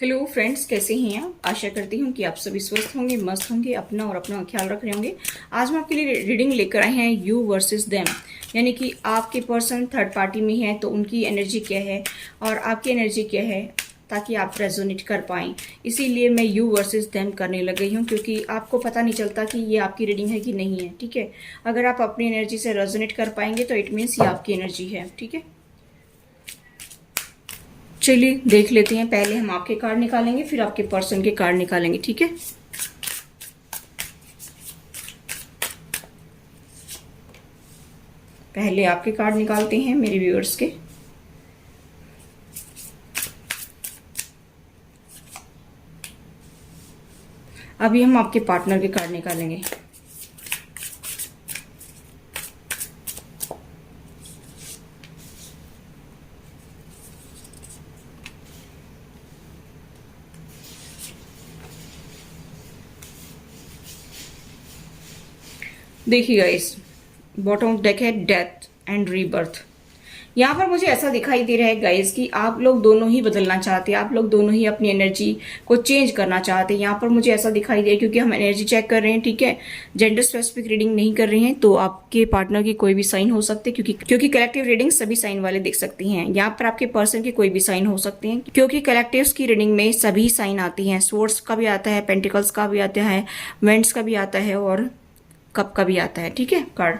Hello friends, कैसे हैं आप। आशा करती हूँ कि आप सभी स्वस्थ होंगे, मस्त होंगे, अपना ख्याल रख रहे होंगे। आज हम आपके लिए रीडिंग लेकर आए हैं यू वर्सेस देम, यानी कि आपके पर्सन थर्ड पार्टी में है तो उनकी एनर्जी क्या है और आपकी एनर्जी क्या है, ताकि आप रेजोनेट कर पाएं। इसीलिए मैं यू वर्सेस देम करने लग गई हूँ, क्योंकि आपको पता नहीं चलता कि ये आपकी रीडिंग है कि नहीं है। ठीक है, अगर आप अपनी एनर्जी से रेजोनेट कर पाएंगे तो इट मीन्स ये आपकी एनर्जी है। ठीक है, चलिए देख लेते हैं। पहले हम आपके कार्ड निकालेंगे, फिर आपके पर्सन के कार्ड निकालेंगे। ठीक है, पहले आपके कार्ड निकालते हैं मेरे व्यूअर्स के। अभी हम आपके पार्टनर के कार्ड निकालेंगे। देखिएगा, इस बॉटम डेक है डेथ एंड रीबर्थ। यहाँ पर मुझे ऐसा दिखाई दे रहा है गाइस कि आप लोग दोनों ही बदलना चाहते हैं, आप लोग दोनों ही अपनी एनर्जी को चेंज करना चाहते हैं। यहाँ पर मुझे ऐसा दिखाई दे रहा है, क्योंकि हम एनर्जी चेक कर रहे हैं। ठीक है, जेंडर स्पेसिफिक रीडिंग नहीं कर रहे हैं, तो आपके पार्टनर की कोई भी साइन हो सकते हैं, क्योंकि कलेक्टिव रीडिंग सभी साइन वाले देख सकती हैं। यहाँ पर आपके पर्सन के कोई भी साइन हो सकते हैं, क्योंकि कलेक्टिव्स की रीडिंग में सभी साइन आती हैं। स्वॉर्ड्स का भी आता है, पेंटिकल्स का भी आता है, वेंट्स का भी आता है और कप का भी आता है। ठीक है, कार्ड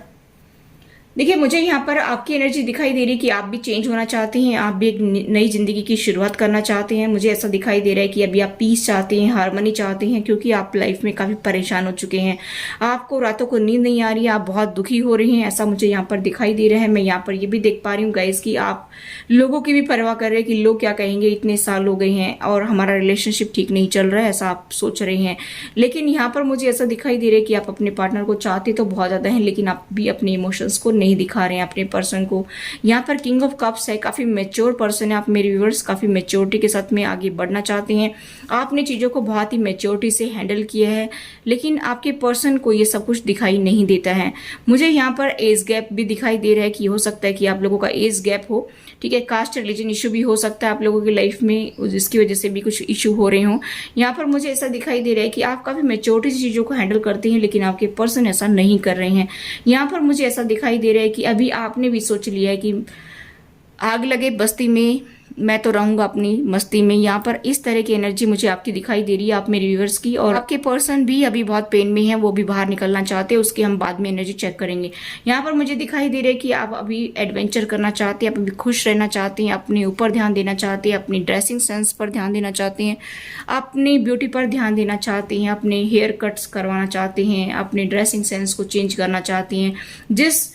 देखिए, मुझे यहाँ पर आपकी एनर्जी दिखाई दे रही है कि आप भी चेंज होना चाहते हैं, आप भी एक नई जिंदगी की शुरुआत करना चाहते हैं। मुझे ऐसा दिखाई दे रहा है कि अभी आप पीस चाहते हैं, हार्मनी चाहते हैं, क्योंकि आप लाइफ में काफी परेशान हो चुके हैं। आपको रातों को नींद नहीं आ रही है, आप बहुत दुखी हो रहे हैं, ऐसा मुझे यहाँ पर दिखाई दे रहा है। मैं यहाँ पर ये भी देख पा रही हूँ गाइस कि आप लोगों की भी परवाह कर रहे हैं कि लोग क्या कहेंगे, इतने साल हो गए हैं और हमारा रिलेशनशिप ठीक नहीं चल रहा है, ऐसा आप सोच रहे हैं। लेकिन यहाँ पर मुझे ऐसा दिखाई दे रहा है कि आप अपने पार्टनर को चाहते तो बहुत ज्यादा हैं, लेकिन आप भी अपने इमोशंस को नहीं दिखा रहे हैं अपने पर्सन को। यहाँ पर किंग ऑफ कप्स है, काफी मेच्योर पर्सन है। आप मेरे व्यूअर्स काफी मेच्योरिटी के साथ में आगे बढ़ना चाहते हैं, आपने चीजों को बहुत ही मेच्योरिटी से हैंडल किया है, लेकिन आपके पर्सन को ये सब कुछ दिखाई नहीं देता है। मुझे यहाँ पर एज गैप भी दिखाई दे रहा है कि हो सकता है कि आप लोगों का एज गैप हो। ठीक है, कास्ट रिलीजन इशू भी हो सकता है आप लोगों की लाइफ में, जिसकी वजह से भी कुछ इशू हो रहे हो। यहाँ पर मुझे ऐसा दिखाई दे रहा है कि आप काफी मेच्योरिटी से चीजों को हैंडल करते हैं, लेकिन आपके पर्सन ऐसा नहीं कर रहे हैं। यहाँ पर मुझे ऐसा दिखाई दे रहा है कि अभी आपने भी सोच लिया है कि आग लगे बस्ती में मैं तो रहूंगा अपनी मस्ती में। यहाँ पर इस तरह की एनर्जी मुझे आपकी दिखाई दे रही है, आप मेरे व्यूअर्स की। और आपके पर्सन भी अभी बहुत पेन में है, वो भी बाहर निकलना चाहते हैं, उसके हम बाद में एनर्जी चेक करेंगे। यहाँ पर मुझे दिखाई दे रहा है कि आप अभी एडवेंचर करना चाहते हैं, आप अभी खुश रहना चाहते हैं, अपने ऊपर ध्यान देना चाहते हैं, अपनी ड्रेसिंग सेंस पर ध्यान देना चाहते हैं, अपनी ब्यूटी पर ध्यान देना चाहते हैं, अपने हेयर कट्स करवाना चाहते हैं, अपने ड्रेसिंग सेंस को चेंज करना चाहते हैं। जिस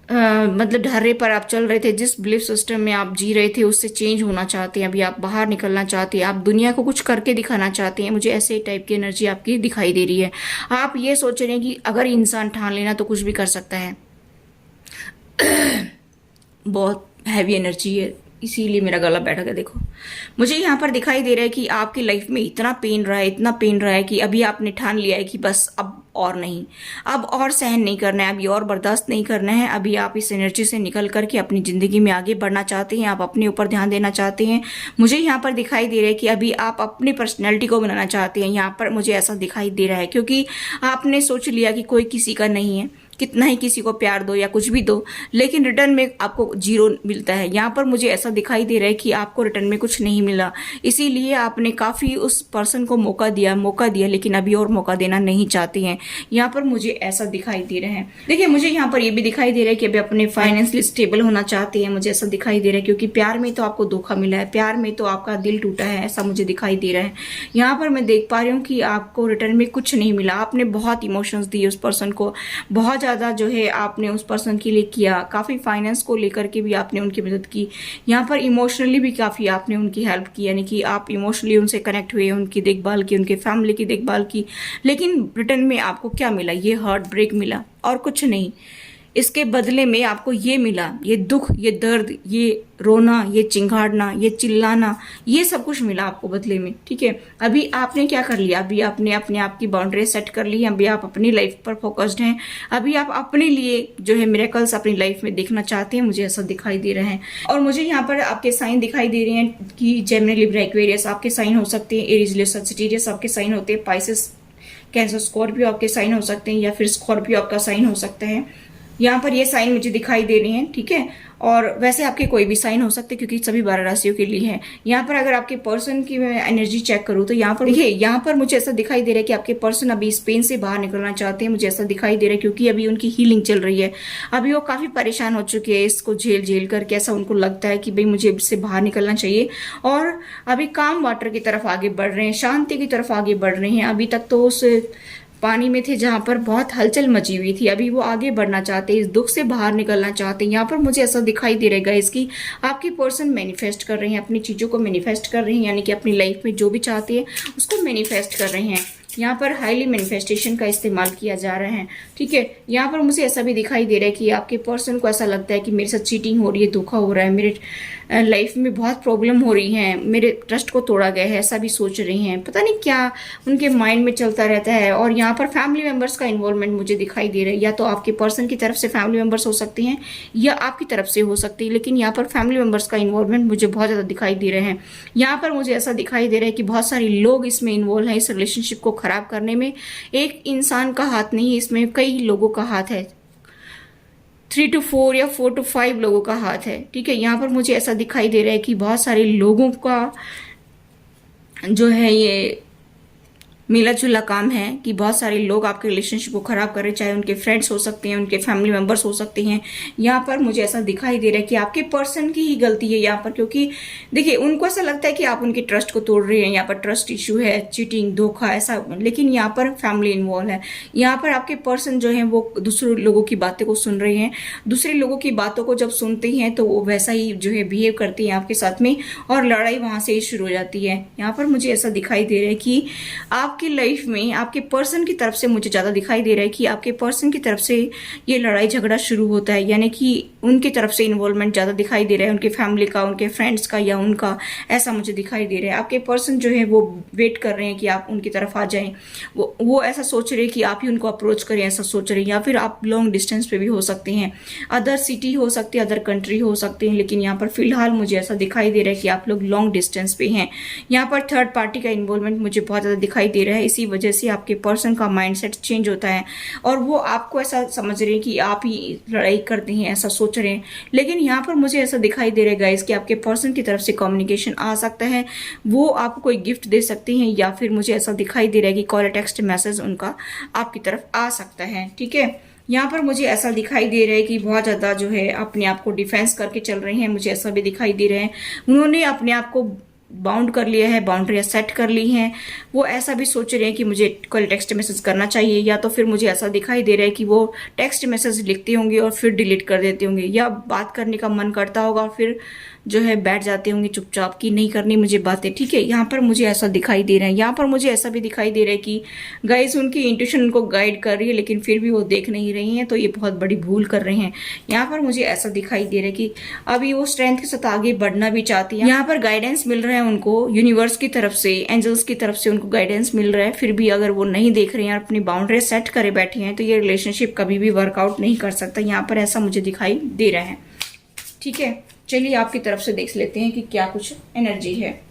मतलब ढर्रे पर आप चल रहे थे, जिस बिलीफ सिस्टम में आप जी रहे थे, उससे चेंज होना चाहते हैं। अभी आप बाहर निकलना चाहते हैं, आप दुनिया को कुछ करके दिखाना चाहते हैं। मुझे ऐसे टाइप की एनर्जी आपकी दिखाई दे रही है। आप ये सोच रहे हैं कि अगर इंसान ठान लेना तो कुछ भी कर सकता है। बहुत हैवी एनर्जी है, इसीलिए मेरा गला बैठ गया। देखो, मुझे यहाँ पर दिखाई दे रहा है कि आपकी लाइफ में इतना पेन रहा है, इतना पेन रहा है कि अभी आपने ठान लिया है कि बस अब और नहीं, अब और सहन नहीं करना है, अभी और बर्दाश्त नहीं करना है। अभी आप इस एनर्जी से निकल करके अपनी जिंदगी में आगे बढ़ना चाहते हैं, आप अपने ऊपर ध्यान देना चाहते हैं। मुझे यहाँ पर दिखाई दे रहा है कि अभी आप अपनी पर्सनैलिटी को बनाना चाहते हैं। यहाँ पर मुझे ऐसा दिखाई दे रहा है, क्योंकि आपने सोच लिया कि कोई किसी का नहीं है, कितना ही किसी को प्यार दो या कुछ भी दो, लेकिन रिटर्न में आपको जीरो मिलता है। यहाँ पर मुझे ऐसा दिखाई दे रहा है कि आपको रिटर्न में कुछ नहीं मिला, इसीलिए आपने काफी उस पर्सन को मौका दिया, लेकिन अभी और मौका देना नहीं चाहते हैं। यहाँ पर मुझे ऐसा दिखाई दे रहा है। देखिए, मुझे यहाँ पर ये भी दिखाई दे रहा है कि अभी अपने फाइनेंशियली स्टेबल होना चाहते हैं। मुझे ऐसा दिखाई दे रहा है, क्योंकि प्यार में तो आपको धोखा मिला है, प्यार में तो आपका दिल टूटा है, ऐसा मुझे दिखाई दे रहा है। यहाँ पर मैं देख पा रही हूँ कि आपको रिटर्न में कुछ नहीं मिला। आपने बहुत इमोशंस दिए उस पर्सन को, बहुत ज्यादा जो है आपने उस पर्सन के लिए किया, काफी फाइनेंस को लेकर के भी आपने उनकी मदद की। यहाँ पर इमोशनली भी काफी आपने उनकी हेल्प की, यानी कि आप इमोशनली उनसे कनेक्ट हुए, उनकी देखभाल की, उनके फैमिली की देखभाल की। लेकिन रिटर्न में आपको क्या मिला? ये हार्ट ब्रेक मिला और कुछ नहीं। इसके बदले में आपको ये मिला, ये दुख, ये दर्द, ये रोना, ये चिंगाड़ना, ये चिल्लाना, ये सब कुछ मिला आपको बदले में। ठीक है, अभी आपने क्या कर लिया, अभी आपने अपने आप की बाउंड्री सेट कर ली है, अभी आप अपनी लाइफ पर फोकस्ड हैं, अभी आप अपने लिए जो है मिरेकल्स अपनी लाइफ में देखना चाहते हैं, मुझे ऐसा दिखाई दे रहा है। और मुझे यहाँ पर आपके साइन दिखाई दे रहे हैं कि जेमिनी, लिब्रा, एक्वेरियस आपके साइन हो सकते हैं, एरीज, लियो, सजिटेरियस आपके साइन होते हैं, पाइसेस, कैंसर, स्कॉर्पियो आपके साइन हो सकते हैं, या फिर स्कॉर्पियो आपका साइन हो सकता है। यहाँ पर ये साइन मुझे दिखाई दे रहे हैं। ठीक है, और वैसे आपके कोई भी साइन हो सकते हैं क्योंकि सभी 12 राशियों के लिए है। यहाँ पर अगर आपके पर्सन की मैं एनर्जी चेक करूँ तो यहाँ पर देखिए, यहाँ पर मुझे ऐसा दिखाई दे रहा है कि आपके पर्सन अभी इस पेन से बाहर निकलना चाहते हैं, मुझे ऐसा दिखाई दे रहा है, क्योंकि अभी उनकी हीलिंग चल रही है। अभी वो काफी परेशान हो चुके हैं इसको झेल झेल करके, ऐसा उनको लगता है कि भाई मुझे इससे बाहर निकलना चाहिए, और अभी काम वाटर की तरफ आगे बढ़ रहे हैं, शांति की तरफ आगे बढ़ रहे हैं। अभी तक तो उस पानी में थे जहां पर बहुत हलचल मची हुई थी, अभी वो आगे बढ़ना चाहते हैं, इस दुख से बाहर निकलना चाहते हैं। यहाँ पर मुझे ऐसा दिखाई दे रहेगा इसकी आपके पर्सन मैनिफेस्ट कर रहे हैं, अपनी चीजों को मैनिफेस्ट कर रहे हैं, यानी कि अपनी लाइफ में जो भी चाहते हैं उसको मैनिफेस्ट कर रहे हैं। यहाँ पर हाईली मैनिफेस्टेशन का इस्तेमाल किया जा रहा है। ठीक है, यहाँ पर मुझे ऐसा भी दिखाई दे रहा है कि आपके पर्सन को ऐसा लगता है कि मेरे साथ चीटिंग हो रही है, धोखा हो रहा है, मेरे लाइफ में बहुत प्रॉब्लम हो रही है, मेरे ट्रस्ट को तोड़ा गया है, ऐसा भी सोच रही हैं। पता नहीं क्या उनके माइंड में चलता रहता है। और यहाँ पर फैमिली मेंबर्स का इन्वॉल्वमेंट मुझे दिखाई दे रहा है, या तो आपके पर्सन की तरफ से फैमिली मेंबर्स हो सकते हैं या आपकी तरफ से हो सकते हैं, लेकिन यहाँ पर फैमिली मेंबर्स का इन्वॉल्वमेंट मुझे बहुत ज़्यादा दिखाई दे रहे हैं। यहाँ पर मुझे ऐसा दिखाई दे रहा है कि बहुत सारे लोग इसमें इन्वॉल्व हैं, इस रिलेशनशिप को खराब करने में। एक इंसान का हाथ नहीं है इसमें, कई लोगों का हाथ है, 3 to 4 या 4 to 5 लोगों का हाथ है। ठीक है, यहाँ पर मुझे ऐसा दिखाई दे रहा है कि बहुत सारे लोगों का जो है ये मिला जुला काम है, कि बहुत सारे लोग आपके रिलेशनशिप को खराब कर रहे हैं, चाहे उनके फ्रेंड्स हो सकते हैं, उनके फैमिली मेंबर्स हो सकते हैं। यहाँ पर मुझे ऐसा दिखाई दे रहा है कि आपके पर्सन की ही गलती है यहाँ पर, क्योंकि देखिए उनको ऐसा लगता है कि आप उनके ट्रस्ट को तोड़ रहे हैं, यहाँ पर ट्रस्ट इश्यू है, चीटिंग, धोखा, ऐसा, लेकिन यहाँ पर फैमिली इन्वॉल्व है। यहाँ पर आपके पर्सन जो है वो दूसरे लोगों की बातें को सुन रहे हैं, दूसरे लोगों की बातों को जब सुनते हैं तो वो वैसा ही जो है बिहेव करते हैं आपके साथ में, और लड़ाई वहां से ही शुरू हो जाती है। यहाँ पर मुझे ऐसा दिखाई दे रहा है कि आपकी लाइफ में आपके पर्सन की तरफ से मुझे ज्यादा दिखाई दे रहा है कि आपके पर्सन की तरफ से ये लड़ाई झगड़ा शुरू होता है, यानी कि उनकी तरफ से इन्वॉल्वमेंट ज्यादा दिखाई दे रहा है, उनके फैमिली का, उनके फ्रेंड्स का या उनका, ऐसा मुझे दिखाई दे रहा है। आपके पर्सन जो है वो वेट कर रहे हैं कि आप उनकी तरफ आ जाएं, वो ऐसा सोच रहे हैं कि आप ही उनको अप्रोच करें, ऐसा सोच रहे हैं, या फिर आप लॉन्ग डिस्टेंस पे भी हो सकते हैं, अदर सिटी हो सकती है, अदर कंट्री हो सकते हैं, लेकिन यहाँ पर फिलहाल मुझे ऐसा दिखाई दे रहा है कि आप लोग लॉन्ग डिस्टेंस पे हैं। यहाँ पर थर्ड पार्टी का इन्वॉल्वमेंट मुझे बहुत ज्यादा दिखाई दे रहा है, इसी वजह से आपके पर्सन का माइंडसेट चेंज होता है, और वो आपको ऐसा समझ रहे हैं कि आप ही लड़ाई करते हैं, ऐसा सोच रहे हैं। लेकिन यहाँ पर मुझे ऐसा दिखाई दे रहा है गाइस कि आपके पर्सन की तरफ से कम्युनिकेशन आ सकता है, वो आपको कोई गिफ्ट दे सकते हैं, या फिर मुझे ऐसा दिखाई दे रहा है कि कॉल टेक्स्ट मैसेज उनका आपकी तरफ आ सकता है। ठीक है, यहाँ पर मुझे ऐसा दिखाई दे रहा है कि बहुत ज्यादा जो है अपने आप को डिफेंस करके चल रहे हैं, मुझे ऐसा भी दिखाई दे रहा है उन्होंने अपने आप को बाउंड कर लिया है, बाउंड्रियां सेट कर ली हैं। वो ऐसा भी सोच रहे हैं कि मुझे कल टेक्स्ट मैसेज करना चाहिए, या तो फिर मुझे ऐसा दिखाई दे रहा है कि वो टेक्स्ट मैसेज लिखते होंगे और फिर डिलीट कर देते होंगे, या बात करने का मन करता होगा और फिर जो है बैठ जाते होंगे चुपचाप कि नहीं करनी मुझे बातें। ठीक है, यहाँ पर मुझे ऐसा दिखाई दे रहा है। यहाँ पर मुझे ऐसा भी दिखाई दे रहा है कि गाइस उनकी इंट्यूशन उनको गाइड कर रही है, लेकिन फिर भी वो देख नहीं रही हैं, तो ये बहुत बड़ी भूल कर रहे हैं। यहाँ पर मुझे ऐसा दिखाई दे रहा है कि अभी वो स्ट्रेंथ के साथ आगे बढ़ना भी चाहती है। यहाँ पर गाइडेंस मिल रहा है उनको यूनिवर्स की तरफ से, एंजल्स की तरफ से उनको गाइडेंस मिल रहा है, फिर भी अगर वो नहीं देख रहे हैं, अपनी बाउंड्री सेट करे बैठे हैं, तो ये रिलेशनशिप कभी भी वर्कआउट नहीं कर सकता। यहाँ पर ऐसा मुझे दिखाई दे रहा है। ठीक है, चलिए आपकी तरफ से देख लेते हैं कि क्या कुछ एनर्जी है।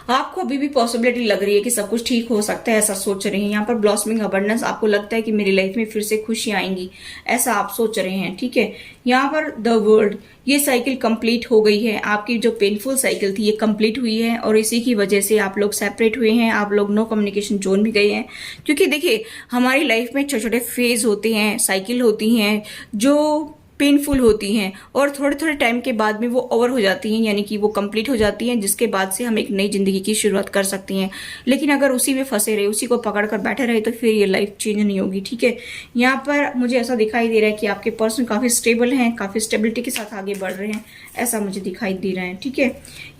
आपको अभी भी पॉसिबिलिटी लग रही है कि सब कुछ ठीक हो सकता है, ऐसा सोच रहे हैं। यहाँ पर ब्लॉसमिंग अबंडेंस, आपको लगता है कि मेरी लाइफ में फिर से खुशियां आएंगी, ऐसा आप सोच रहे हैं। ठीक है, यहाँ पर द वर्ल्ड, ये साइकिल कंप्लीट हो गई है, आपकी जो पेनफुल साइकिल थी ये कंप्लीट हुई है, और इसी की वजह से आप लोग सेपरेट हुए हैं, आप लोग नो कम्युनिकेशन जोन में गए हैं। क्योंकि देखिए हमारी लाइफ में छोटे छोटे फेज होते हैं, साइकिल होती हैं, जो पेनफुल होती हैं और थोड़े थोड़े टाइम के बाद में वो ओवर हो जाती हैं, यानी कि वो कंप्लीट हो जाती हैं, जिसके बाद से हम एक नई जिंदगी की शुरुआत कर सकती हैं। लेकिन अगर उसी में फंसे रहे, उसी को पकड़ कर बैठे रहे, तो फिर ये लाइफ चेंज नहीं होगी। ठीक है, यहाँ पर मुझे ऐसा दिखाई दे रहा है कि आपके पर्सन काफ़ी स्टेबल हैं, काफ़ी स्टेबिलिटी के साथ आगे बढ़ रहे हैं, ऐसा मुझे दिखाई दे रहा है। ठीक है,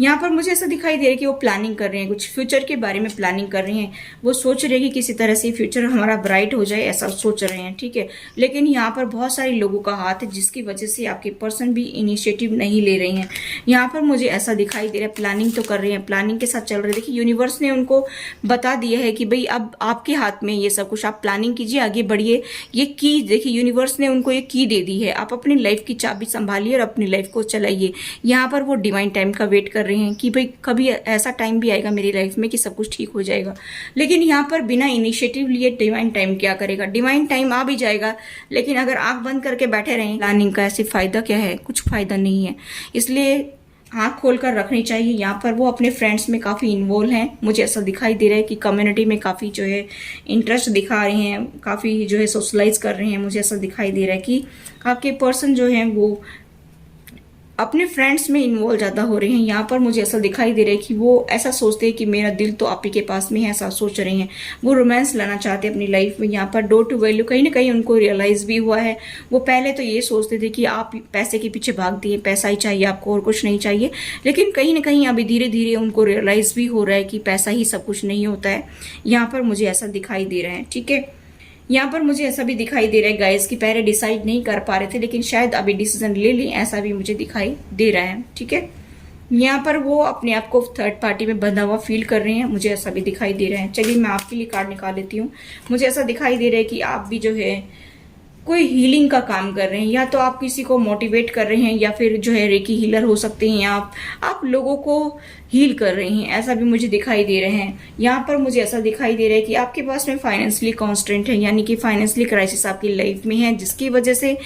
यहाँ पर मुझे ऐसा दिखाई दे रहा है कि वो प्लानिंग कर रहे हैं, कुछ फ्यूचर के बारे में प्लानिंग कर रहे हैं। वो सोच रहे हैं कि किसी तरह से फ्यूचर हमारा ब्राइट हो जाए, ऐसा सोच रहे हैं। ठीक है, लेकिन यहाँ पर बहुत सारे लोगों का हाथ है, जिसकी वजह से आपके पर्सन भी इनिशिएटिव नहीं ले रहे हैं। यहाँ पर मुझे ऐसा दिखाई दे रहा है, प्लानिंग तो कर रहे हैं, प्लानिंग के साथ चल रहे हैं। देखिए, यूनिवर्स ने उनको बता दिया है कि भाई अब आपके हाथ में ये सब कुछ, आप प्लानिंग कीजिए, आगे बढ़िए। ये की, देखिए यूनिवर्स ने उनको ये की दे दी है, आप अपनी लाइफ की चाबी संभालिए और अपनी लाइफ को चलाइए। यहाँ पर वो डिवाइन टाइम का वेट कर रहे हैं कि भाई कभी ऐसा टाइम भी आएगा मेरी लाइफ में कि सब कुछ ठीक हो जाएगा। लेकिन यहाँ पर बिना इनिशिएटिव लिए डिवाइन टाइम क्या करेगा? डिवाइन टाइम आ भी जाएगा, लेकिन अगर आंख बंद करके बैठे रहें प्लानिंग का, ऐसे फायदा क्या है? कुछ फायदा नहीं है। इसलिए आंख खोलकर रखनी चाहिए। यहाँ पर वो अपने फ्रेंड्स में काफ़ी इन्वॉल्व हैं, मुझे ऐसा दिखाई दे रहा है कि कम्युनिटी में काफ़ी जो है इंटरेस्ट दिखा रहे हैं, काफ़ी जो है सोशलाइज कर रहे हैं। मुझे ऐसा दिखाई दे रहा है कि आपके पर्सन जो हैं वो अपने फ्रेंड्स में इन्वॉल्व ज़्यादा हो रहे हैं। यहाँ पर मुझे ऐसा दिखाई दे रहा है कि वो ऐसा सोचते हैं कि मेरा दिल तो आप ही के पास में है, ऐसा सोच रहे हैं। वो रोमांस लाना चाहते हैं अपनी लाइफ में। यहाँ पर डोर टू वैल्यू कहीं ना कहीं उनको रियलाइज भी हुआ है। वो पहले तो ये सोचते थे कि आप पैसे के पीछे भागती हैं, पैसा ही चाहिए आपको और कुछ नहीं चाहिए, लेकिन कहीं ना कहीं अभी धीरे धीरे उनको रियलाइज भी हो रहा है कि पैसा ही सब कुछ नहीं होता है। यहाँ पर मुझे ऐसा दिखाई दे रहा है। ठीक है, यहाँ पर मुझे ऐसा भी दिखाई दे रहा है गाइस कि पहले डिसाइड नहीं कर पा रहे थे, लेकिन शायद अभी डिसीजन ले लें, ऐसा भी मुझे दिखाई दे रहा है। ठीक है, यहाँ पर वो अपने आप को थर्ड पार्टी में बंधा हुआ फील कर रहे हैं, मुझे ऐसा भी दिखाई दे रहा है। चलिए मैं आपके लिए कार्ड निकाल लेती हूँ। मुझे ऐसा दिखाई दे रहा है कि आप भी जो है कोई हीलिंग का काम कर रहे हैं, या तो आप किसी को मोटिवेट कर रहे हैं, या फिर जो है रेकी हीलर हो सकते हैं, आप लोगों को हील कर रहे हैं, ऐसा भी मुझे दिखाई दे रहे हैं। यहाँ पर मुझे ऐसा दिखाई दे रहा है कि आपके पास में फाइनेंशियली कॉन्स्टेंट है, यानी कि फाइनेंशियली क्राइसिस आपकी लाइफ में है, जिसकी वजह से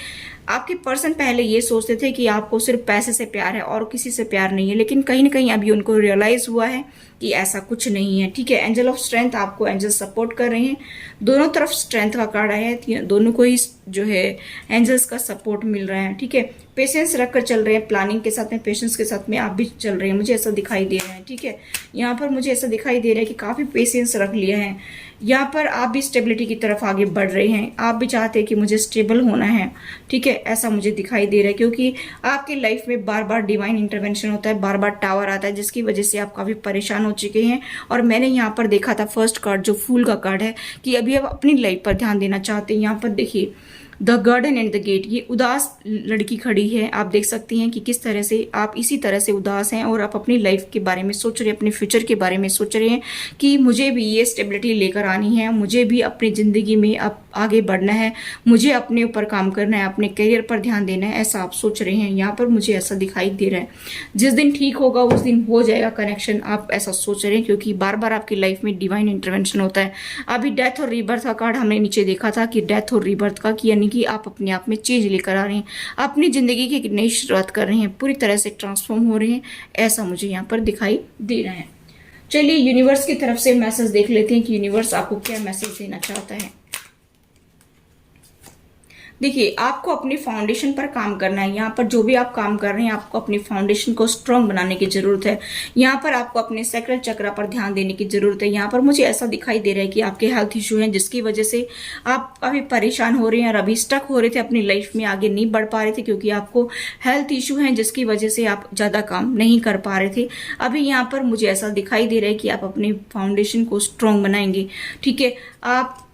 आपके पर्सन पहले ये सोचते थे कि आपको सिर्फ पैसे से प्यार है और किसी से प्यार नहीं है, लेकिन कहीं ना कहीं अभी उनको रियलाइज हुआ है कि ऐसा कुछ नहीं है। ठीक है, एंजल ऑफ स्ट्रेंथ, आपको एंजल सपोर्ट कर रहे हैं। दोनों तरफ स्ट्रेंथ का कार्ड आया है, दोनों को ही जो है एंजल्स का सपोर्ट मिल रहा है। ठीक है, पेशेंस रखकर चल रहे हैं, प्लानिंग के साथ में, पेशेंस के साथ में आप भी चल रहे हैं, मुझे ऐसा दिखाई दे रहा है। ठीक है, यहाँ पर मुझे ऐसा दिखाई दे रहा है कि काफी पेशेंस रख लिया है। यहाँ पर आप भी स्टेबिलिटी की तरफ आगे बढ़ रहे हैं, आप भी चाहते हैं कि मुझे स्टेबल होना है। ठीक है, ऐसा मुझे दिखाई दे रहा है, क्योंकि आपकी लाइफ में बार बार डिवाइन इंटरवेंशन होता है, बार बार टावर आता है, जिसकी वजह से आप काफी परेशान हो चुके हैं। और मैंने यहाँ पर देखा था फर्स्ट कार्ड जो फूल का कार्ड है, कि अभी आप अपनी लाइफ पर ध्यान देना चाहते हैं। यहाँ पर देखिए the garden and the gate, ये उदास लड़की खड़ी है। आप देख सकती हैं कि किस तरह से आप इसी तरह से उदास हैं और आप अपनी लाइफ के बारे में सोच रहे हैं, अपने फ्यूचर के बारे में सोच रहे हैं कि मुझे भी ये स्टेबिलिटी लेकर आनी है, मुझे भी अपनी ज़िंदगी में अब आगे बढ़ना है, मुझे अपने ऊपर काम करना है, अपने करियर पर ध्यान देना है, ऐसा आप सोच रहे हैं। यहाँ पर मुझे ऐसा दिखाई दे रहा है जिस दिन ठीक होगा उस दिन हो जाएगा कनेक्शन, आप ऐसा सोच रहे हैं, क्योंकि बार बार आपकी लाइफ में डिवाइन इंटरवेंशन होता है। अभी डेथ और रीबर्थ का कार्ड हमने नीचे देखा था कि डेथ और रीबर्थ का, यानी कि आप अपने आप में चेंज लेकर आ रहे हैं, अपनी जिंदगी की एक नई शुरुआत कर रहे हैं, पूरी तरह से ट्रांसफॉर्म हो रहे हैं, ऐसा मुझे यहाँ पर दिखाई दे रहा है। चलिए यूनिवर्स की तरफ से मैसेज देख लेते हैं कि यूनिवर्स आपको क्या मैसेज देना चाहता है। देखिए, आपको अपनी फाउंडेशन पर काम करना है। यहाँ पर जो भी आप काम कर रहे हैं, आपको अपनी फाउंडेशन को स्ट्रांग बनाने की जरूरत है। यहाँ पर आपको अपने सैक्रल चक्र पर ध्यान देने की जरूरत है। यहाँ पर मुझे ऐसा दिखाई दे रहा है कि आपके हेल्थ इशू हैं, जिसकी वजह से आप काफी परेशान हो रहे हैं और अभी स्टक हो रहे थे, अपनी लाइफ में आगे नहीं बढ़ पा रहे थे, क्योंकि आपको हेल्थ इशू है, जिसकी वजह से आप ज्यादा काम नहीं कर पा रहे थे। अभी यहाँ पर मुझे ऐसा दिखाई दे रहा है कि आप अपनी फाउंडेशन को स्ट्रांग बनाएंगे। ठीक है, आप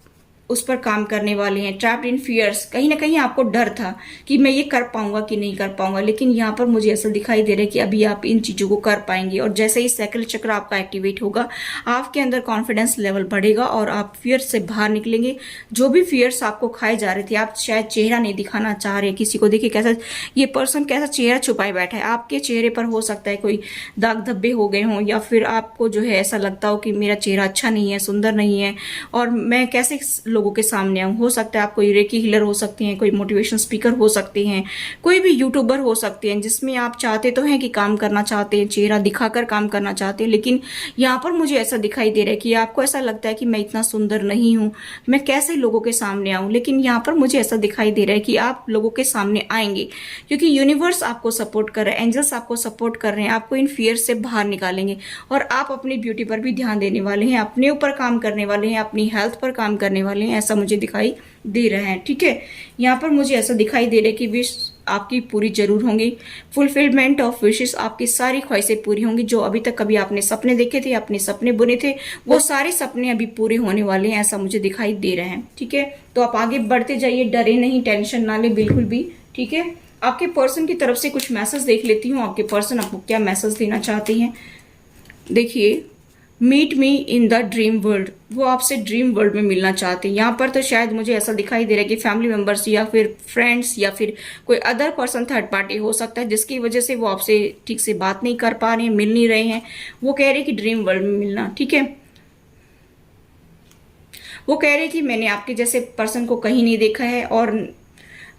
उस पर काम करने वाले हैं। ट्रैप्ड इन फियर्स, कहीं ना कहीं आपको डर था कि मैं ये कर पाऊंगा कि नहीं कर पाऊंगा, लेकिन यहाँ पर मुझे ऐसा दिखाई दे रहा है कि अभी आप इन चीजों को कर पाएंगे। और जैसे ही सैकल चक्र आपका एक्टिवेट होगा, आपके अंदर कॉन्फिडेंस लेवल बढ़ेगा और आप फियर से बाहर निकलेंगे। जो भी फियर्स आपको खाए जा रहे थे, आप शायद चेहरा नहीं दिखाना चाह रहे किसी को। देखिए कैसा ये पर्सन कैसा चेहरा छुपाए बैठा है। आपके चेहरे पर हो सकता है कोई दाग धब्बे हो गए हों, या फिर आपको जो है ऐसा लगता हो कि मेरा चेहरा अच्छा नहीं है, सुंदर नहीं है, और मैं कैसे लोगों के सामने आऊँ। हो सकता है आप कोई रेकी हीलर हो सकते हैं, कोई मोटिवेशन स्पीकर हो सकते हैं, कोई भी यूट्यूबर हो सकते हैं, जिसमें आप चाहते तो हैं कि काम करना चाहते हैं, चेहरा दिखाकर काम करना चाहते हैं, लेकिन यहाँ पर मुझे ऐसा दिखाई दे रहा है कि आपको ऐसा लगता है कि मैं इतना सुंदर नहीं हूँ, मैं कैसे लोगों के सामने आऊँ। लेकिन यहाँ पर मुझे ऐसा दिखाई दे रहा है कि आप लोगों के सामने आएंगे, क्योंकि यूनिवर्स आपको सपोर्ट कर रहा है, एंजल्स आपको सपोर्ट कर रहे हैं, आपको इन फियर से बाहर निकालेंगे और आप अपनी ब्यूटी पर भी ध्यान देने वाले हैं, अपने ऊपर काम करने वाले हैं, अपनी हेल्थ पर काम करने वाले हैं, ऐसा मुझे दिखाई दे रहा है। ठीक है, यहाँ पर मुझे ऐसा दिखाई दे रहा है कि विश आपकी पूरी जरूर होंगी, फुलफिलमेंट ऑफ विशेस, आपकी सारी ख्वाहिशें पूरी होंगी। जो अभी तक कभी आपने सपने देखे थे, अपने सपने बुने थे, वो सारे सपने अभी पूरे होने वाले हैं, ऐसा मुझे दिखाई दे रहा है। ठीक है, तो आप आगे बढ़ते जाइए, डरे नहीं, टेंशन ना ले बिल्कुल भी। ठीक है, आपके पर्सन की तरफ से कुछ मैसेज देख लेती हूँ, आपके पर्सन आपको क्या मैसेज देना चाहते हैं। देखिए, meet me in the dream world, वो आपसे ड्रीम वर्ल्ड में मिलना चाहते हैं। यहाँ पर तो शायद मुझे ऐसा दिखाई दे रहा है कि फैमिली मेंबर्स या फिर फ्रेंड्स या फिर कोई अदर पर्सन, थर्ड पार्टी हो सकता है, जिसकी वजह से वो आपसे ठीक से बात नहीं कर पा रहे हैं, मिल नहीं रहे हैं। वो कह रहे हैं कि ड्रीम वर्ल्ड में मिलना। ठीक है, वो कह रहे हैं कि मैंने आपके जैसे पर्सन को कहीं नहीं देखा है, और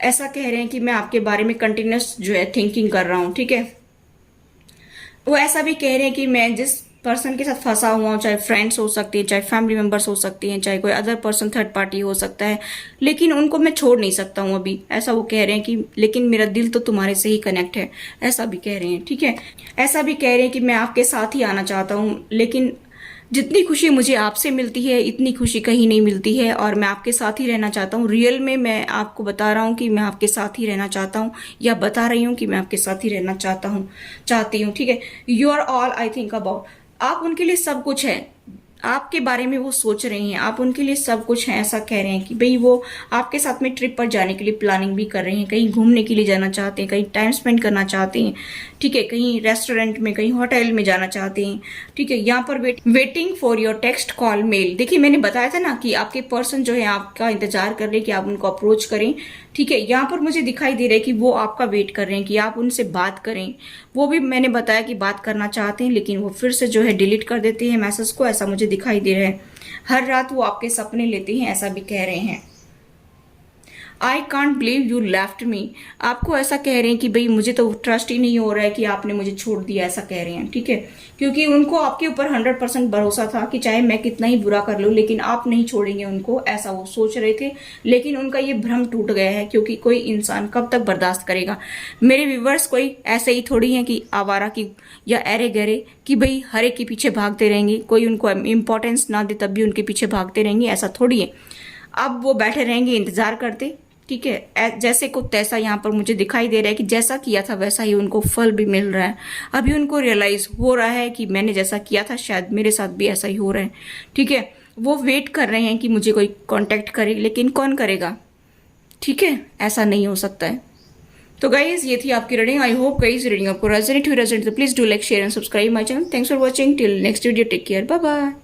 ऐसा कह रहे हैं कि मैं आपके बारे में कंटिन्यूस जो है थिंकिंग कर रहा हूँ। ठीक है, वो ऐसा भी कह रहे हैं कि मैं जिस पर्सन के साथ फंसा हुआ हूँ, चाहे फ्रेंड्स हो सकते हैं, चाहे फैमिली मेंबर्स हो सकते हैं, चाहे कोई अदर पर्सन थर्ड पार्टी हो सकता है, लेकिन उनको मैं छोड़ नहीं सकता हूँ अभी, ऐसा वो कह रहे हैं कि लेकिन मेरा दिल तो तुम्हारे से ही कनेक्ट है, ऐसा भी कह रहे हैं। ठीक है, ऐसा भी कह रहे हैं कि मैं आपके साथ ही आना चाहता हूँ, लेकिन जितनी खुशी मुझे आपसे मिलती है इतनी खुशी कहीं नहीं मिलती है, और मैं आपके साथ ही रहना चाहता हूँ। रियल में मैं आपको बता रहा हूँ कि मैं आपके साथ ही रहना चाहता हूँ, या बता रही हूँ कि मैं आपके साथ ही रहना चाहती हूँ। ठीक है, you are all I think about, आप उनके लिए सब कुछ है, आपके बारे में वो सोच रही हैं, आप उनके लिए सब कुछ हैं, ऐसा कह रहे हैं कि भाई वो आपके साथ में ट्रिप पर जाने के लिए प्लानिंग भी कर रहे हैं, कहीं घूमने के लिए जाना चाहते हैं, कहीं टाइम स्पेंड करना चाहते हैं। ठीक है, कहीं रेस्टोरेंट में, कहीं होटल में जाना चाहते हैं। ठीक है, यहाँ पर waiting for your text call mail. देखिए, मैंने बताया था ना कि आपके पर्सन जो है आपका इंतजार कर रहे हैं कि आप उनको अप्रोच करें। ठीक है, यहाँ पर मुझे दिखाई दे रहा है कि वो आपका वेट कर रहे हैं कि आप उनसे बात करें। वो भी मैंने बताया कि बात करना चाहते हैं, लेकिन वो फिर से जो है डिलीट कर देते हैं मैसेज को, ऐसा मुझे दिखाई दे रहा है। हर रात वो आपके सपने लेते हैं, ऐसा भी कह रहे हैं। I can't believe you left me, आपको ऐसा कह रहे हैं कि भाई मुझे तो ट्रस्ट ही नहीं हो रहा है कि आपने मुझे छोड़ दिया, ऐसा कह रहे हैं। ठीक है, क्योंकि उनको आपके ऊपर 100% भरोसा था कि चाहे मैं कितना ही बुरा कर लूं लेकिन आप नहीं छोड़ेंगे उनको, ऐसा वो सोच रहे थे। लेकिन उनका ये भ्रम टूट गया है, क्योंकि कोई इंसान कब तक बर्दाश्त करेगा। मेरे व्यूवर्स कोई ऐसे ही थोड़ी हैं कि आवारा की या एरे गहरे कि भाई हर एक के पीछे भागते रहेंगे, कोई उनको इंपॉर्टेंस ना दे तब भी उनके पीछे भागते रहेंगे, ऐसा थोड़ी है। अब वो बैठे रहेंगे इंतजार करते। ठीक है, जैसे को तैसा यहाँ पर मुझे दिखाई दे रहा है कि जैसा किया था वैसा ही उनको फल भी मिल रहा है। अभी उनको रियलाइज हो रहा है कि मैंने जैसा किया था शायद मेरे साथ भी ऐसा ही हो रहा है। ठीक है, वो वेट कर रहे हैं कि मुझे कोई कांटेक्ट करे, लेकिन कौन करेगा। ठीक है, ऐसा नहीं हो सकता है। तो गाइज, ये थी आपकी reading. I hope guys reading आपको रेजोनेट हुई, तो please do like, share and subscribe my channel. Thanks for watching, till next video, take care, bye bye.